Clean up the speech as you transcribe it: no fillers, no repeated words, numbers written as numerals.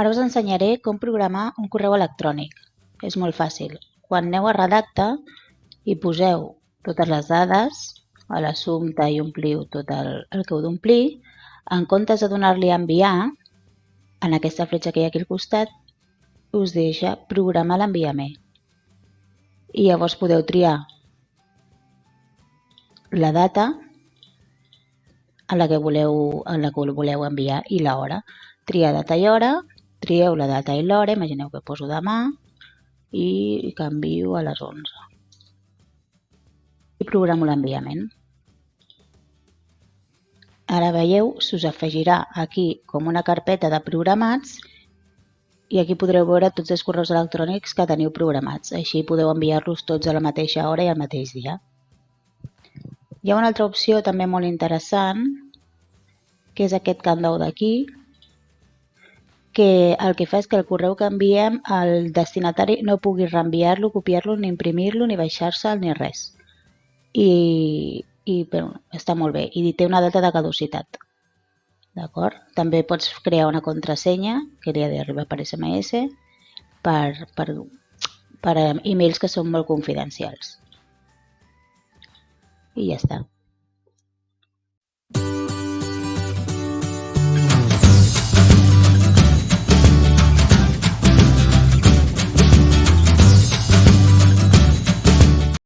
Ara us ensenyaré com programar un correu electrònic. És molt fàcil. Quan aneu a redactar i poseu totes les dades a l'assumpte i ompliu tot el que heu d'omplir, en comptes de donar-li a enviar, en aquesta fletxa que hi ha aquí al costat, us deixa programar l'enviament. I llavors podeu triar la data en la que voleu enviar i l'hora. Triar data i hora, trieu la data i l'hora, imagineu que poso demà i canvio a les 11. I programo l'enviament. Ara veieu, s'us afegirà aquí com una carpeta de programats i aquí podreu veure tots els correus electrònics que teniu programats. Així podeu enviar-los tots a la mateixa hora i al mateix dia. Hi ha una altra opció també molt interessant, que és aquest candau d'aquí, que el que fa és que el correu que enviem el destinatari no pugui reenviar-lo, copiar-lo, ni imprimir-lo, ni baixar-se'l, ni res. Però està molt bé. I té una data de caducitat. D'acord? També pots crear una contrasenya que li ha d'arribar per SMS per e-mails que són molt confidencials. I ja està.